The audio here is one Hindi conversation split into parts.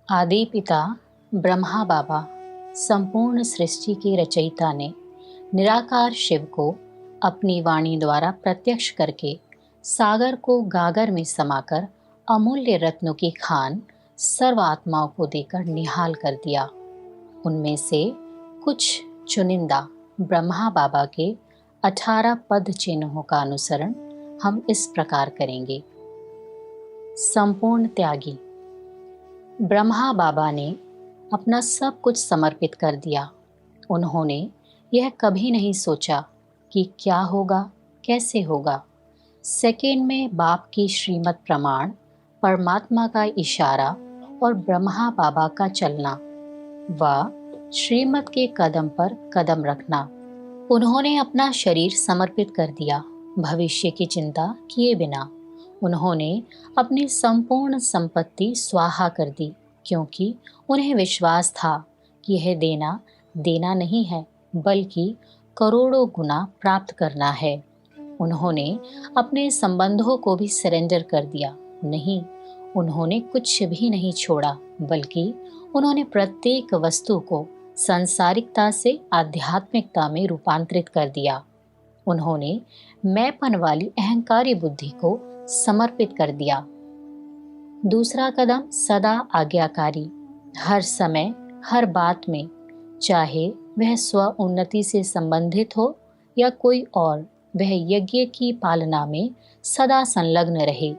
आदि पिता ब्रह्मा बाबा संपूर्ण सृष्टि के रचयिता ने निराकार शिव को अपनी वाणी द्वारा प्रत्यक्ष करके सागर को गागर में समाकर अमूल्य रत्नों की खान सर्व आत्माओं को देकर निहाल कर दिया। उनमें से कुछ चुनिंदा ब्रह्मा बाबा के 18 पद चिन्हों का अनुसरण हम इस प्रकार करेंगे। संपूर्ण त्यागी। ब्रह्मा बाबा ने अपना सब कुछ समर्पित कर दिया। उन्होंने यह कभी नहीं सोचा कि क्या होगा, कैसे होगा। सेकेंड में बाप की श्रीमत प्रमाण, परमात्मा का इशारा और ब्रह्मा बाबा का चलना व श्रीमत के कदम पर कदम रखना। उन्होंने अपना शरीर समर्पित कर दिया, भविष्य की चिंता किए बिना। उन्होंने अपनी संपूर्ण संपत्ति स्वाहा कर दी, क्योंकि उन्हें विश्वास था कि यह देना देना नहीं है, बल्कि करोड़ों गुना प्राप्त करना है। उन्होंने अपने संबंधों को भी सरेंडर कर दिया। नहीं, उन्होंने कुछ भी नहीं छोड़ा, बल्कि उन्होंने प्रत्येक वस्तु को सांसारिकता से आध्यात्मिकता में रूपांतरित कर दिया। उन्होंने मैंपन वाली अहंकारी बुद्धि को समर्पित कर दिया। दूसरा कदम सदा आज्ञाकारी। हर समय हर बात में, चाहे वह स्व उन्नति से संबंधित हो या कोई और, वह यज्ञ की पालना में सदा संलग्न रहे।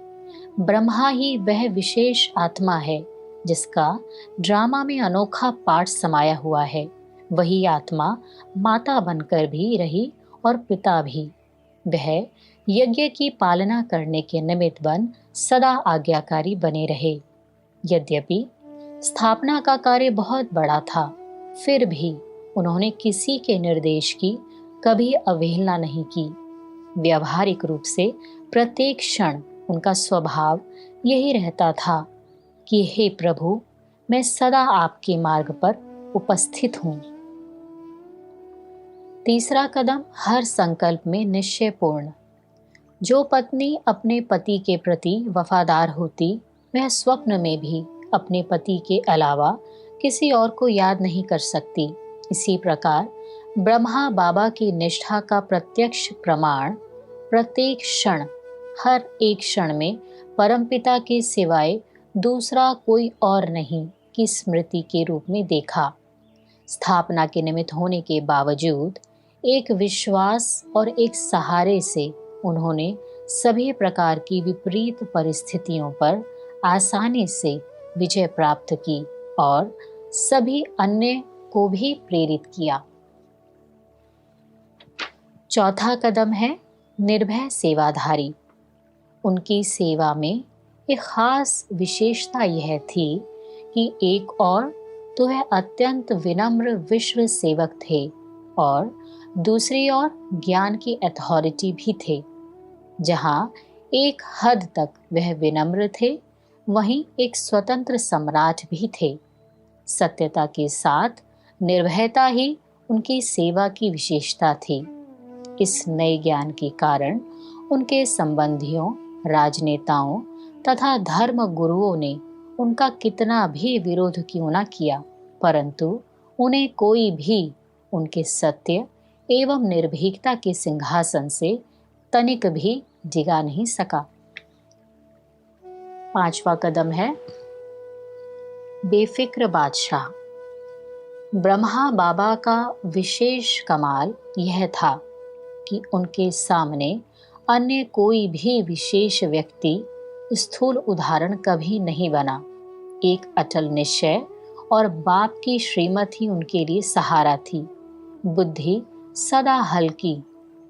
ब्रह्मा ही वह विशेष आत्मा है जिसका ड्रामा में अनोखा पार्ट समाया हुआ है। वही आत्मा माता बनकर भी रही और पिता भी। वह यज्ञ की पालना करने के निमित्त बन सदा आज्ञाकारी बने रहे। यद्यपि स्थापना का कार्य बहुत बड़ा था, फिर भी उन्होंने किसी के निर्देश की कभी अवहेलना नहीं की। व्यावहारिक रूप से प्रत्येक क्षण उनका स्वभाव यही रहता था कि हे प्रभु, मैं सदा आपके मार्ग पर उपस्थित हूँ। तीसरा कदम हर संकल्प में निश्चयपूर्ण। जो पत्नी अपने पति के प्रति वफादार होती, वह स्वप्न में भी अपने पति के अलावा किसी और को याद नहीं कर सकती। इसी प्रकार ब्रह्मा बाबा की निष्ठा का प्रत्यक्ष प्रमाण प्रत्येक क्षण, हर एक क्षण में परमपिता के सिवाय दूसरा कोई और नहीं की स्मृति के रूप में देखा। स्थापना के निमित्त होने के बावजूद एक विश्वास और एक सहारे से उन्होंने सभी प्रकार की विपरीत परिस्थितियों पर आसानी से विजय प्राप्त की और सभी अन्य को भी प्रेरित किया। चौथा कदम है निर्भय सेवाधारी। उनकी सेवा में एक खास विशेषता यह थी कि एक और तो वह अत्यंत विनम्र विश्व सेवक थे और दूसरी ओर ज्ञान की अथॉरिटी भी थे। जहाँ एक हद तक वह विनम्र थे, वहीं एक स्वतंत्र सम्राट भी थे। सत्यता के साथ निर्भयता ही उनकी सेवा की विशेषता थी। इस नए ज्ञान के कारण उनके संबंधियों, राजनेताओं तथा धर्म गुरुओं ने उनका कितना भी विरोध क्यों न किया, परंतु उन्हें कोई भी उनके सत्य एवं निर्भीकता के सिंहासन से तनिक भी डिगा नहीं सका। पांचवा कदम है बेफिक्र बादशाह। ब्रह्मा बाबा का विशेष कमाल यह था कि उनके सामने अन्य कोई भी विशेष व्यक्ति स्थूल उदाहरण कभी नहीं बना। एक अटल निश्चय और बाप की श्रीमत ही उनके लिए सहारा थी। बुद्धि सदा हल्की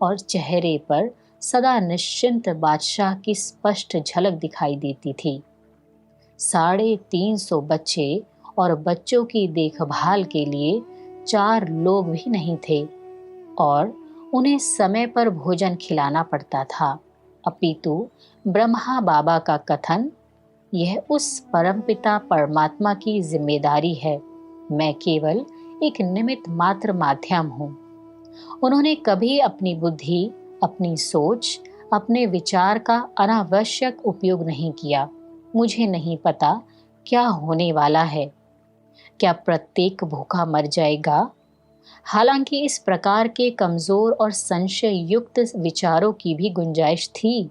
और चेहरे पर सदा निश्चिंत बादशाह की स्पष्ट झलक दिखाई देती थी। 350 बच्चे और बच्चों की देखभाल के लिए 4 लोग भी नहीं थे और उन्हें समय पर भोजन खिलाना पड़ता था। अपितु ब्रह्मा बाबा का कथन, यह उस परमपिता परमात्मा की जिम्मेदारी है, मैं केवल एक निमित्त मात्र माध्यम हूँ। उन्होंने कभी अपनी बुद्धि, अपनी सोच, अपने विचार का अनावश्यक उपयोग नहीं किया। मुझे नहीं पता क्या होने वाला है? क्या प्रत्येक भूखा मर जाएगा? हालांकि इस प्रकार के कमजोर और संशय युक्त विचारों की भी गुंजाइश थी,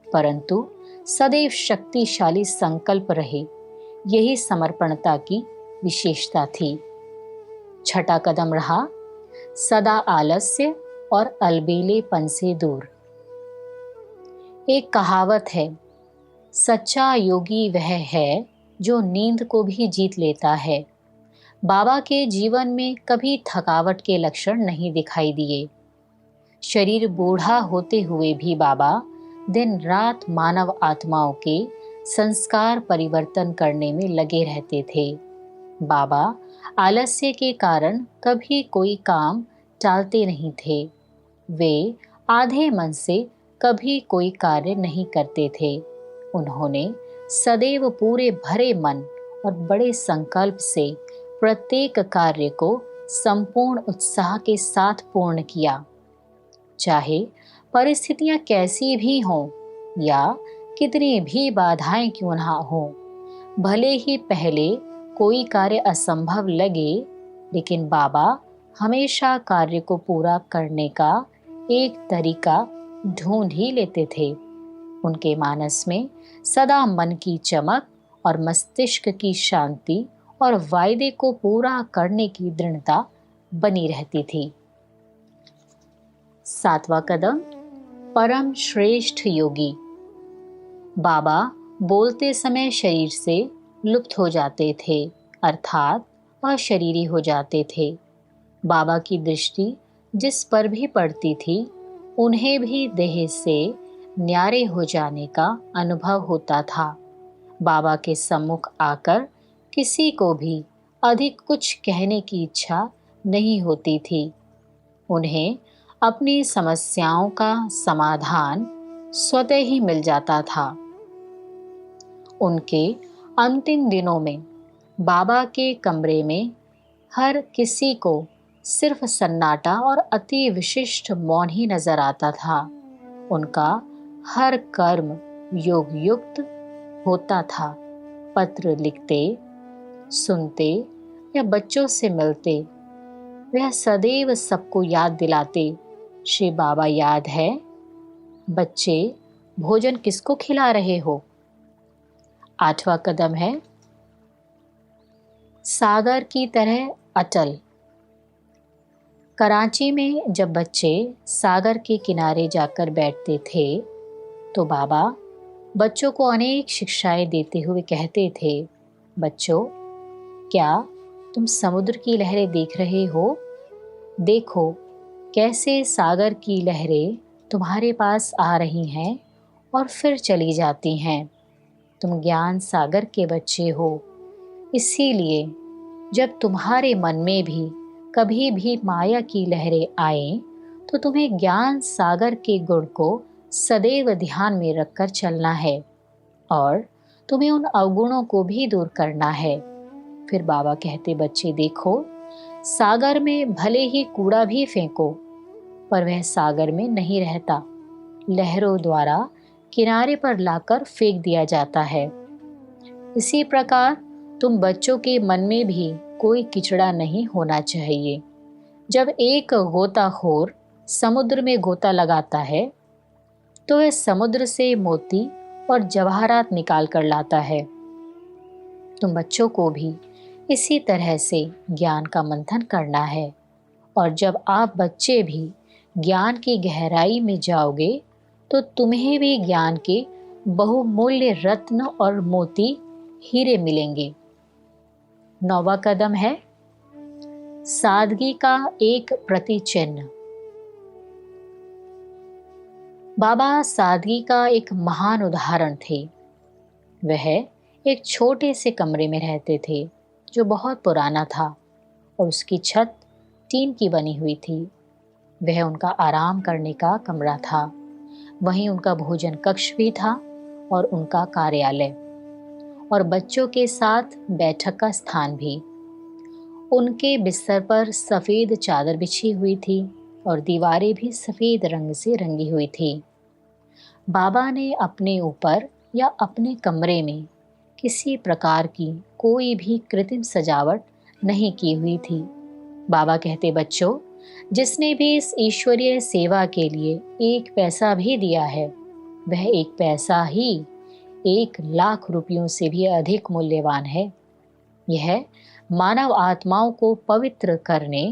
परंतु सदैव शक्तिशाली संकल्प रहे, यही समर्पणता की विशेषता थी। छठा कदम रहा सदा आलस्य और अलबेलेपन से दूर। एक कहावत है, सच्चा योगी वह है जो नींद को भी जीत लेता है। बाबा के जीवन में कभी थकावट के लक्षण नहीं दिखाई दिए। शरीर बूढ़ा होते हुए भी बाबा दिन रात मानव आत्माओं के संस्कार परिवर्तन करने में लगे रहते थे। बाबा आलस्य के कारण कभी कोई काम टालते नहीं थे। वे आधे मन से कभी कोई कार्य नहीं करते थे। उन्होंने सदैव पूरे भरे मन और बड़े संकल्प से प्रत्येक कार्य को संपूर्ण उत्साह के साथ पूर्ण किया, चाहे परिस्थितियां कैसी भी हों या कितनी भी बाधाएं क्यों ना हों। भले ही पहले कोई कार्य असंभव लगे, लेकिन बाबा हमेशा कार्य को पूरा करने का एक तरीका ढूंढ ही लेते थे। उनके मानस में सदा मन की चमक और मस्तिष्क की शांति और वायदे को पूरा करने की दृढ़ता बनी रहती थी। सातवां कदम, परम श्रेष्ठ योगी। बाबा बोलते समय शरीर से लुप्त हो जाते थे, अर्थात अशरीरी हो जाते थे। बाबा की दृष्टि जिस पर भी पड़ती थी, उन्हें भी देह से न्यारे हो जाने का अनुभव होता था। बाबा के सम्मुख आकर किसी को भी अधिक कुछ कहने की इच्छा नहीं होती थी। उन्हें अपनी समस्याओं का समाधान स्वतः ही मिल जाता था। उनके अंतिम दिनों में बाबा के कमरे में हर किसी को सिर्फ सन्नाटा और अति विशिष्ट मौन ही नजर आता था। उनका हर कर्म योग युक्त होता था। पत्र लिखते, सुनते या बच्चों से मिलते, वह सदैव सबको याद दिलाते, श्री बाबा याद है? बच्चे, भोजन किसको खिला रहे हो? आठवां कदम है सागर की तरह अटल। कराची में जब बच्चे सागर के किनारे जाकर बैठते थे, तो बाबा बच्चों को अनेक शिक्षाएं देते हुए कहते थे, बच्चों, क्या तुम समुद्र की लहरें देख रहे हो? देखो कैसे सागर की लहरें तुम्हारे पास आ रही हैं और फिर चली जाती हैं। तुम ज्ञान सागर के बच्चे हो, इसीलिए जब तुम्हारे मन में भी कभी भी माया की लहरें आए, तो तुम्हें ज्ञान सागर के गुण को सदैव ध्यान में रखकर चलना है और तुम्हें उन अवगुणों को भी दूर करना है। फिर बाबा कहते, बच्चे देखो, सागर में भले ही कूड़ा भी फेंको, पर वह सागर में नहीं रहता, लहरों द्वारा किनारे पर लाकर फेंक दिया जाता है। इसी प्रकार तुम बच्चों के मन में भी कोई किचड़ा नहीं होना चाहिए। जब एक गोताखोर समुद्र में गोता लगाता है, तो वह समुद्र से मोती और जवाहरात निकाल कर लाता है। तुम बच्चों को भी इसी तरह से ज्ञान का मंथन करना है, और जब आप बच्चे भी ज्ञान की गहराई में जाओगे, तो तुम्हें भी ज्ञान के बहुमूल्य रत्न और मोती हीरे मिलेंगे। नौवां कदम है सादगी का एक प्रतिचिह्न। बाबा सादगी का एक महान उदाहरण थे। वह एक छोटे से कमरे में रहते थे जो बहुत पुराना था और उसकी छत टीन की बनी हुई थी। वह उनका आराम करने का कमरा था, वहीं उनका भोजन कक्ष भी था और उनका कार्यालय और बच्चों के साथ बैठक का स्थान भी। उनके बिस्तर पर सफ़ेद चादर बिछी हुई थी और दीवारें भी सफ़ेद रंग से रंगी हुई थी। बाबा ने अपने ऊपर या अपने कमरे में किसी प्रकार की कोई भी कृत्रिम सजावट नहीं की हुई थी। बाबा कहते, बच्चों, जिसने भी इस ईश्वरीय सेवा के लिए एक पैसा भी दिया है, वह एक पैसा ही 1,00,000 रुपयों से भी अधिक मूल्यवान है। यह मानव आत्माओं को पवित्र करने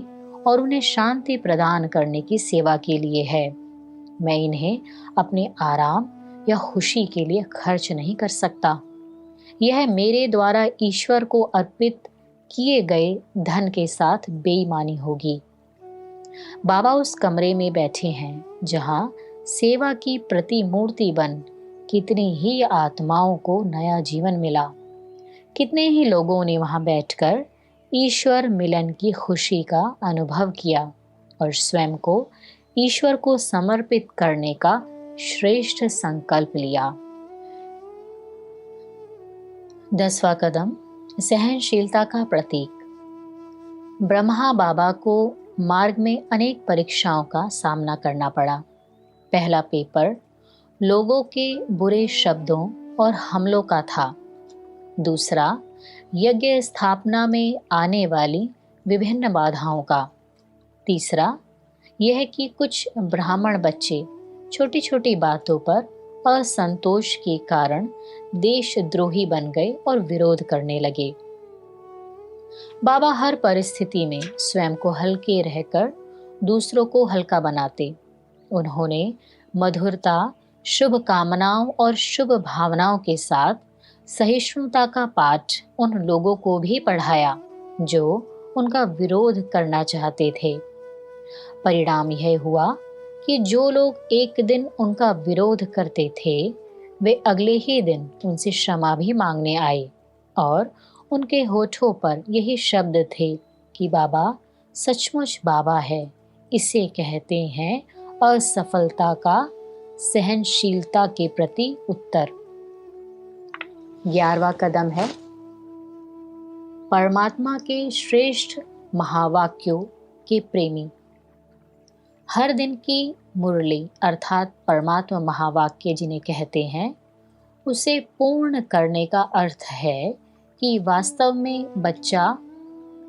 और उन्हें शांति प्रदान करने की सेवा के लिए है। मैं इन्हें अपने आराम या खुशी के लिए खर्च नहीं कर सकता। यह मेरे द्वारा ईश्वर को अर्पित किए गए धन के साथ बेईमानी होगी। बाबा उस कमरे में बैठे हैं जहां सेवा की प्रतिमूर्ति बन कितनी ही आत्माओं को नया जीवन मिला। कितने ही लोगों ने वहां बैठकर ईश्वर मिलन की खुशी का अनुभव किया और स्वयं को ईश्वर को समर्पित करने का श्रेष्ठ संकल्प लिया। 10वां कदम, सहनशीलता का प्रतीक। ब्रह्मा बाबा को मार्ग में अनेक परीक्षाओं का सामना करना पड़ा। पहला पेपर लोगों के बुरे शब्दों और हमलों का था। दूसरा, यज्ञ स्थापना में आने वाली विभिन्न बाधाओं का। तीसरा, यह कि कुछ ब्राह्मण बच्चे छोटी छोटी बातों पर असंतोष के कारण देशद्रोही बन गए और विरोध करने लगे। बाबा हर परिस्थिति में स्वयं को हल्के रहकर दूसरों को हल्का बनाते। उन्होंने मधुरता, शुभ कामनाओं और शुभ भावनाओं के साथ सहिष्णुता का पाठ उन लोगों को भी पढ़ाया जो उनका विरोध करना चाहते थे। परिणाम यह हुआ कि जो लोग एक दिन उनका विरोध करते थे, वे अगले ही दिन उनसे क्षमा भी मांगने आए और उनके होठों पर यही शब्द थे कि बाबा सचमुच बाबा है। इसे कहते हैं असफलता का सहनशीलता के प्रति उत्तर। 11वां कदम है परमात्मा के श्रेष्ठ महावाक्यों के प्रेमी। हर दिन की मुरली अर्थात परमात्मा महावाक्य जिन्हें कहते हैं, उसे पूर्ण करने का अर्थ है कि वास्तव में बच्चा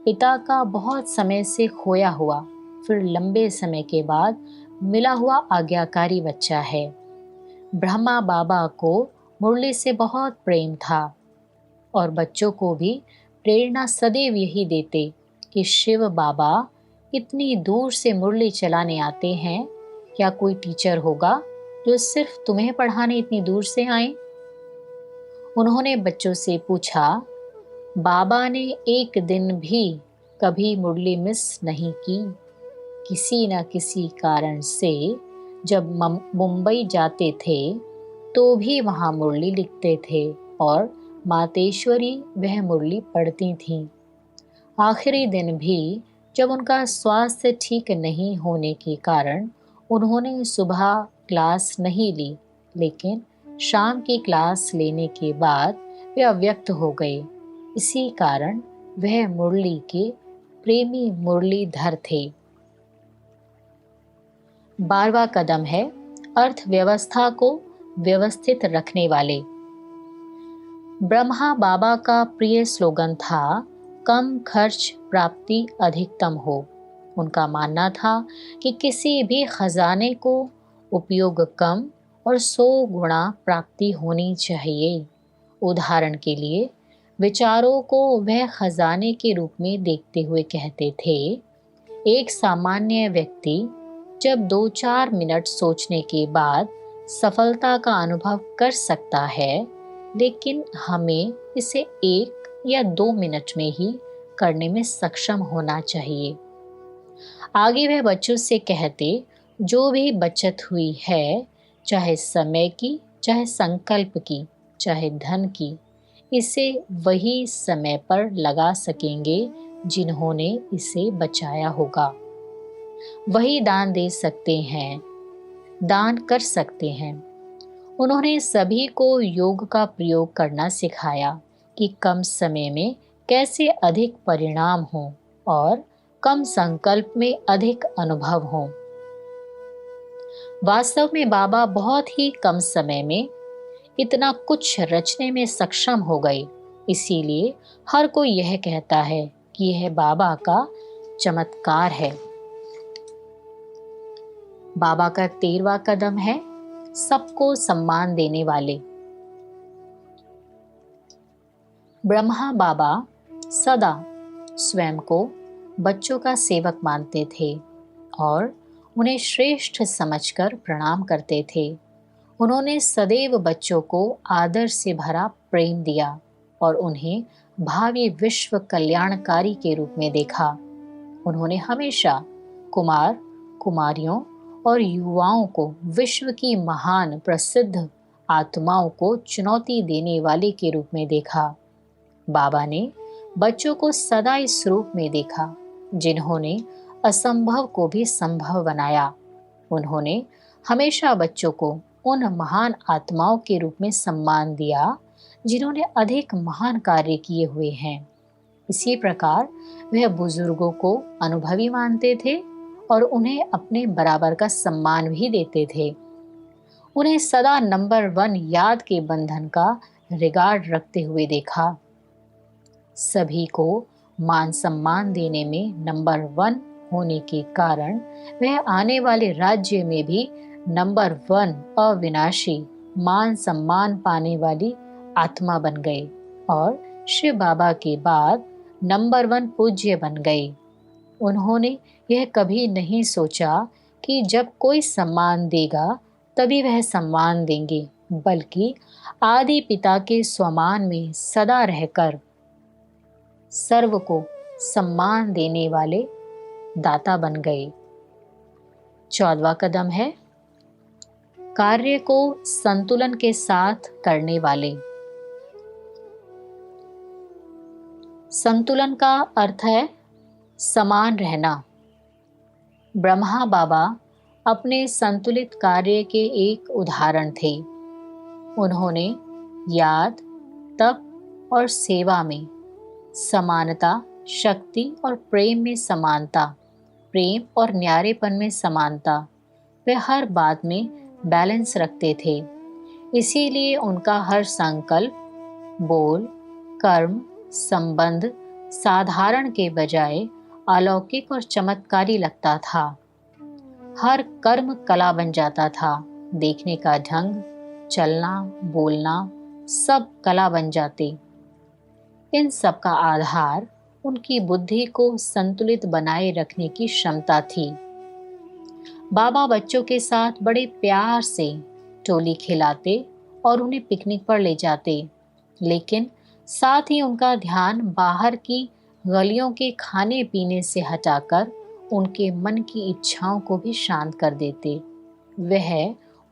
पिता का बहुत समय से खोया हुआ, फिर लंबे समय के बाद मिला हुआ आज्ञाकारी बच्चा है। ब्रह्मा बाबा को मुरली से बहुत प्रेम था और बच्चों को भी प्रेरणा सदैव यही देते कि शिव बाबा इतनी दूर से मुरली चलाने आते हैं, क्या कोई टीचर होगा जो सिर्फ तुम्हें पढ़ाने इतनी दूर से आए? उन्होंने बच्चों से पूछा, बाबा ने एक दिन भी कभी मुरली मिस नहीं की। किसी न किसी कारण से जब मुंबई जाते थे तो भी वहाँ मुरली लिखते थे और मातेश्वरी वह मुरली पढ़ती थीं। आखिरी दिन भी जब उनका स्वास्थ्य ठीक नहीं होने के कारण उन्होंने सुबह क्लास नहीं ली, लेकिन शाम की क्लास लेने के बाद वे अव्यक्त हो गए। इसी कारण वह मुरली के प्रेमी मुरलीधर थे। 12वां कदम है अर्थव्यवस्था को व्यवस्थित रखने वाले। ब्रह्मा बाबा का प्रिय स्लोगन था, कम खर्च प्राप्ति अधिकतम हो। उनका मानना था कि किसी भी खजाने को उपयोग कम और 100 गुना प्राप्ति होनी चाहिए। उदाहरण के लिए विचारों को वह खजाने के रूप में देखते हुए कहते थे, एक सामान्य व्यक्ति जब 2-4 मिनट सोचने के बाद सफलता का अनुभव कर सकता है, लेकिन हमें इसे 1 या 2 मिनट में ही करने में सक्षम होना चाहिए। आगे वह बच्चों से कहते, जो भी बचत हुई है, चाहे समय की, चाहे संकल्प की, चाहे धन की, इसे वही समय पर लगा सकेंगे जिन्होंने इसे बचाया होगा। वही दान दे सकते हैं, दान कर सकते हैं। उन्होंने सभी को योग का प्रयोग करना सिखाया कि कम समय में कैसे अधिक परिणाम हो और कम संकल्प में अधिक अनुभव हो। वास्तव में बाबा बहुत ही कम समय में इतना कुछ रचने में सक्षम हो गए। इसीलिए हर कोई यह कहता है कि यह बाबा का चमत्कार है। बाबा का 13वां कदम है सबको सम्मान देने वाले। ब्रह्मा बाबा सदा स्वयं को बच्चों का सेवक मानते थे और उन्हें श्रेष्ठ समझकर प्रणाम करते थे। उन्होंने सदैव बच्चों को आदर से भरा प्रेम दिया और उन्हें भावी विश्व कल्याणकारी के रूप में देखा। उन्होंने हमेशा कुमार, कुमारियों और युवाओं को विश्व की महान प्रसिद्ध आत्माओं को चुनौती देने वाले के रूप में देखा। बाबा ने बच्चों को सदा इस रूप में देखा जिन्होंने असंभव को भी संभव बनाया। उन्होंने हमेशा बच्चों को उन महान आत्माओं के रूप में सम्मान दिया जिन्होंने अधिक महान कार्य किए हुए हैं। इसी प्रकार वह बुजुर्गों को अनुभवी मानते थे और उन्हें अपने बराबर का सम्मान भी देते थे। उन्हें सदा नंबर 1 याद के बंधन का रिगार्ड रखते हुए देखा। सभी को मान सम्मान देने में नंबर 1 होने के कारण वह आने वाले राज्य में भी नंबर 1 अविनाशी मान सम्मान पाने वाली आत्मा बन गए और शिव बाबा के बाद नंबर 1 पूज्य बन गए। उन्होंने यह कभी नहीं सोचा कि जब कोई सम्मान देगा तभी वह सम्मान देंगे, बल्कि आदि पिता के स्वमान में सदा रहकर सर्व को सम्मान देने वाले दाता बन गए। 14वां कदम है कार्य को संतुलन के साथ करने वाले। संतुलन का अर्थ है समान रहना। ब्रह्मा बाबा अपने संतुलित कार्य के एक उदाहरण थे। उन्होंने याद, तप और सेवा में समानता, शक्ति और प्रेम में समानता, प्रेम और न्यारेपन में समानता, वे हर बात में बैलेंस रखते थे। इसीलिए उनका हर संकल्प, बोल, कर्म, संबंध साधारण के बजाय अलौकिक और चमत्कारी लगता था। हर कर्म कला बन जाता था। देखने का ढंग, चलना, बोलना सब कला बन जाते। इन सब का आधार उनकी बुद्धि को संतुलित बनाए रखने की क्षमता थी। बाबा बच्चों के साथ बड़े प्यार से टोली खिलाते और उन्हें पिकनिक पर ले जाते, लेकिन साथ ही उनका ध्यान बाहर की गलियों के खाने पीने से हटाकर उनके मन की इच्छाओं को भी शांत कर देते। वह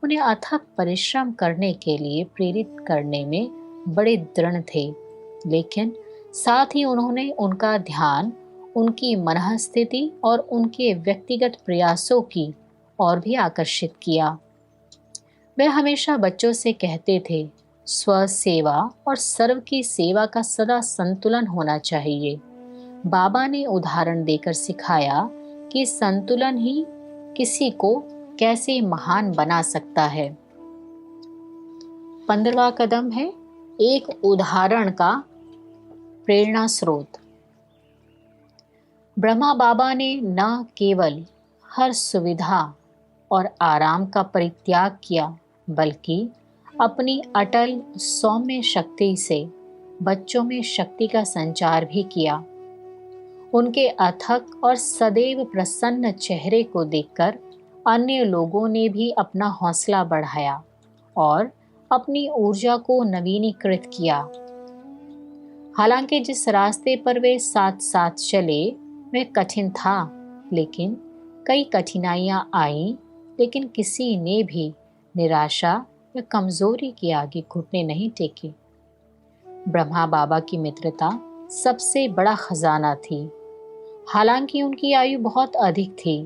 उन्हें अथक परिश्रम करने के लिए प्रेरित करने में बड़े दृढ़ थे, लेकिन साथ ही उन्होंने उनका ध्यान उनकी मनःस्थिति और उनके व्यक्तिगत प्रयासों की ओर भी आकर्षित किया। वे हमेशा बच्चों से कहते थे, स्व सेवा और सर्व की सेवा का सदा संतुलन होना चाहिए। बाबा ने उदाहरण देकर सिखाया कि संतुलन ही किसी को कैसे महान बना सकता है। 15वां कदम है एक उदाहरण का प्रेरणा स्रोत। ब्रह्मा बाबा ने न केवल हर सुविधा और आराम का परित्याग किया, बल्कि अपनी अटल सौम्य शक्ति से बच्चों में शक्ति का संचार भी किया। उनके अथक और सदैव प्रसन्न चेहरे को देखकर अन्य लोगों ने भी अपना हौसला बढ़ाया और अपनी ऊर्जा को नवीनीकृत किया। हालांकि जिस रास्ते पर वे साथ साथ चले वह कठिन था, लेकिन कई कठिनाइयां आईं, लेकिन किसी ने भी निराशा या कमजोरी के आगे घुटने नहीं टेके। ब्रह्मा बाबा की मित्रता सबसे बड़ा खजाना थी। हालांकि उनकी आयु बहुत अधिक थी,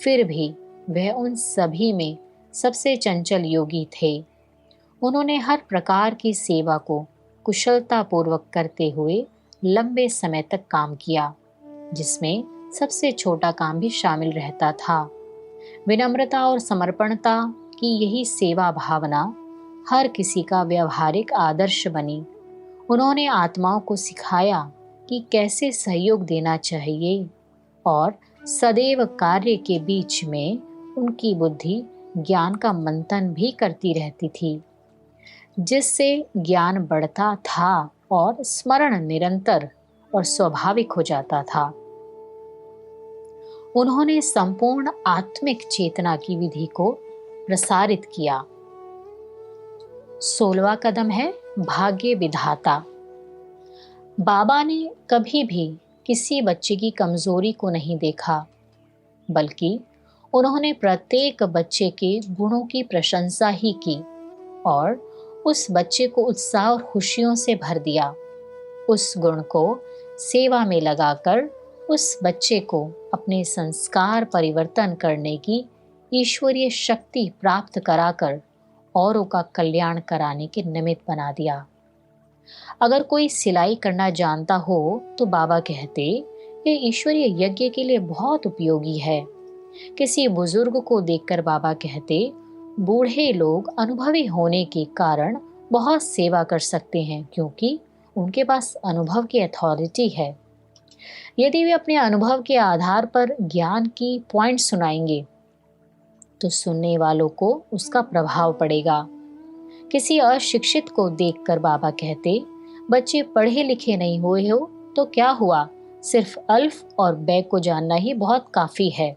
फिर भी वह उन सभी में सबसे चंचल योगी थे। उन्होंने हर प्रकार की सेवा को कुशलता पूर्वक करते हुए लंबे समय तक काम किया, जिसमें सबसे छोटा काम भी शामिल रहता था। विनम्रता और समर्पणता की यही सेवा भावना हर किसी का व्यवहारिक आदर्श बनी। उन्होंने आत्माओं को सिखाया कि कैसे सहयोग देना चाहिए और सदैव कार्य के बीच में उनकी बुद्धि ज्ञान का मंथन भी करती रहती थी, जिससे ज्ञान बढ़ता था और स्मरण निरंतर और स्वाभाविक हो जाता था। उन्होंने संपूर्ण आत्मिक चेतना की विधि को प्रसारित किया। 16वां कदम है भाग्य विधाता। बाबा ने कभी भी किसी बच्चे की कमजोरी को नहीं देखा, बल्कि उन्होंने प्रत्येक बच्चे के गुणों की प्रशंसा ही की और उस बच्चे को उत्साह और खुशियों से भर दिया। उस गुण को सेवा में लगाकर उस बच्चे को अपने संस्कार परिवर्तन करने की ईश्वरीय शक्ति प्राप्त कराकर औरों का कल्याण कराने के निमित्त बना दिया। अगर कोई सिलाई करना जानता हो तो बाबा कहते, ये ईश्वरीय यज्ञ के लिए बहुत उपयोगी है। किसी बुजुर्ग को देखकर बाबा कहते, बूढ़े लोग अनुभवी होने के कारण बहुत सेवा कर सकते हैं, क्योंकि उनके पास अनुभव की अथॉरिटी है। यदि वे अपने अनुभव के आधार पर ज्ञान की पॉइंट सुनाएंगे तो सुनने वालों को उसका प्रभाव पड़ेगा। किसी अशिक्षित को देखकर बाबा कहते, बच्चे पढ़े लिखे नहीं हुए हो तो क्या हुआ, सिर्फ अल्फ और बै को जानना ही बहुत काफी है।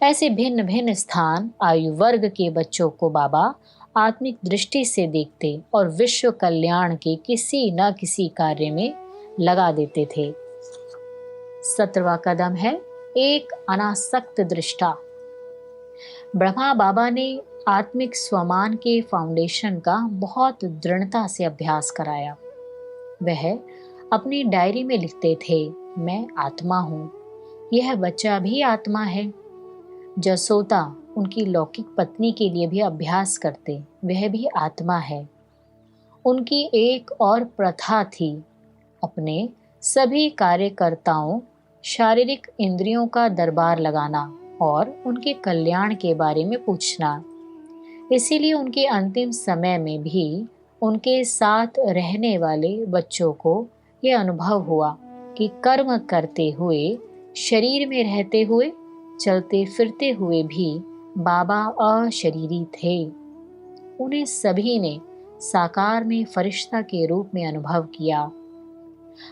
ऐसे भिन्न भिन्न स्थान आयु वर्ग के बच्चों को बाबा आत्मिक दृष्टि से देखते और विश्व कल्याण के किसी न किसी कार्य में लगा देते थे। 17वां कदम है एक अनासक्त दृष्टा। ब्रह्मा बाबा ने आत्मिक स्वमान के फाउंडेशन का बहुत दृढ़ता से अभ्यास कराया। वह अपनी डायरी में लिखते थे, मैं आत्मा हूँ, यह बच्चा भी आत्मा है। जसोदा उनकी लौकिक पत्नी के लिए भी अभ्यास करते, वह भी आत्मा है। उनकी एक और प्रथा थी, अपने सभी कार्यकर्ताओं शारीरिक इंद्रियों का दरबार लगाना और उनके कल्याण के बारे में पूछना। इसीलिए उनके अंतिम समय में भी उनके साथ रहने वाले बच्चों को यह अनुभव हुआ कि कर्म करते हुए, शरीर में रहते हुए, चलते फिरते हुए भी बाबा अशरीरी थे। उन्हें सभी ने साकार में फरिश्ता के रूप में अनुभव किया।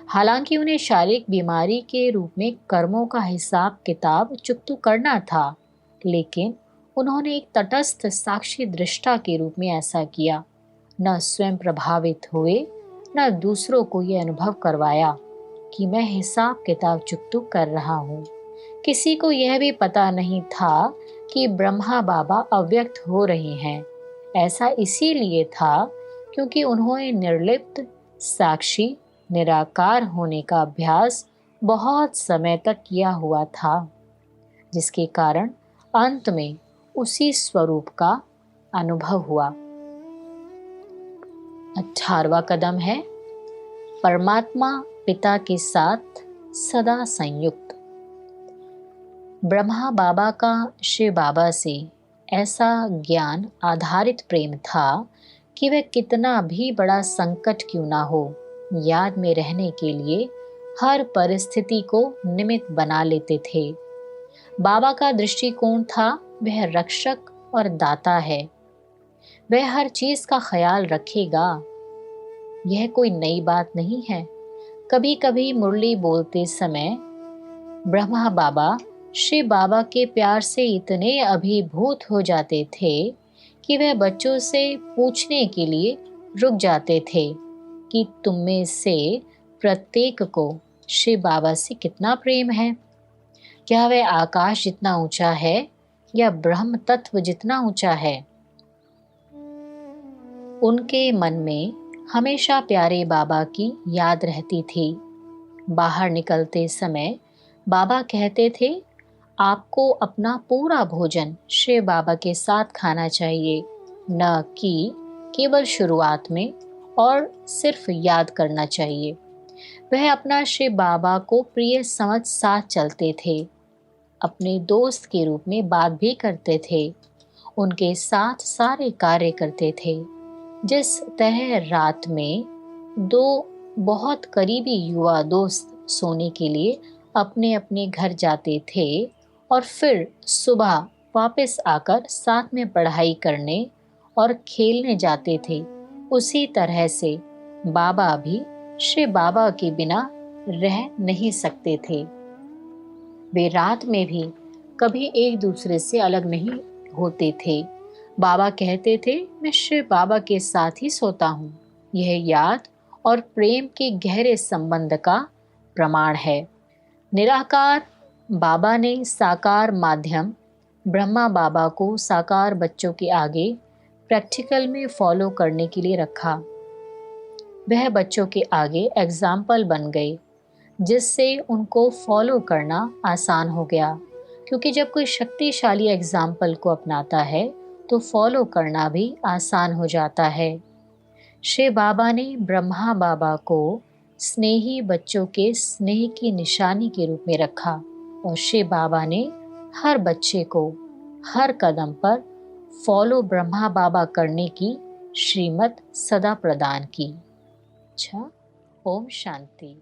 हालांकि उन्हें शारीरिक बीमारी के रूप में कर्मों का हिसाब किताब चुकता करना था, लेकिन उन्होंने एक तटस्थ साक्षी दृष्टा के रूप में ऐसा किया। न स्वयं प्रभावित हुए, न दूसरों को यह अनुभव करवाया कि मैं हिसाब किताब चुकता कर रहा हूँ। किसी को यह भी पता नहीं था कि ब्रह्मा बाबा अव्यक्त हो रहे हैं। ऐसा इसीलिए था क्योंकि उन्होंने निर्लिप्त, साक्षी, निराकार होने का अभ्यास बहुत समय तक किया हुआ था, जिसके कारण अंत में उसी स्वरूप का अनुभव हुआ। 18वां कदम है परमात्मा पिता के साथ सदा संयुक्त। ब्रह्मा बाबा का शिव बाबा से ऐसा ज्ञान आधारित प्रेम था कि वह कितना भी बड़ा संकट क्यों ना हो, याद में रहने के लिए हर परिस्थिति को निमित्त बना लेते थे। बाबा का दृष्टिकोण था, वह रक्षक और दाता है, वह हर चीज का ख्याल रखेगा। यह कोई नई बात नहीं है। कभी कभी मुरली बोलते समय ब्रह्मा बाबा शिव बाबा के प्यार से इतने अभिभूत हो जाते थे कि वह बच्चों से पूछने के लिए रुक जाते थे कि तुम में से प्रत्येक को शिव बाबा से कितना प्रेम है। क्या वह आकाश जितना ऊंचा है या ब्रह्म तत्व जितना ऊंचा है। उनके मन में हमेशा प्यारे बाबा की याद रहती थी। बाहर निकलते समय बाबा कहते थे, आपको अपना पूरा भोजन शिव बाबा के साथ खाना चाहिए, न कि केवल शुरुआत में और सिर्फ याद करना चाहिए। वह अपना शिव बाबा को प्रिय समझ साथ चलते थे, अपने दोस्त के रूप में बात भी करते थे, उनके साथ सारे कार्य करते थे। जिस तरह रात में दो बहुत करीबी युवा दोस्त सोने के लिए अपने अपने घर जाते थे और फिर सुबह वापस आकर साथ में पढ़ाई करने और खेलने जाते थे, उसी तरह से बाबा भी श्री बाबा के बिना रह नहीं सकते थे। वे रात में भी कभी एक दूसरे से अलग नहीं होते थे। बाबा कहते थे, मैं श्री बाबा के साथ ही सोता हूँ। यह याद और प्रेम के गहरे संबंध का प्रमाण है। निराकार बाबा ने साकार माध्यम ब्रह्मा बाबा को साकार बच्चों के आगे प्रैक्टिकल में फॉलो करने के लिए रखा। वह बच्चों के आगे एग्जाम्पल बन गए, जिससे उनको फॉलो करना आसान हो गया, क्योंकि जब कोई शक्तिशाली एग्जाम्पल को अपनाता है तो फॉलो करना भी आसान हो जाता है। श्री बाबा ने ब्रह्मा बाबा को स्नेही बच्चों के स्नेह की निशानी के रूप में रखा और श्री बाबा ने हर बच्चे को हर कदम पर फॉलो ब्रह्मा बाबा करने की श्रीमत सदा प्रदान की। अच्छा, ओम शांति।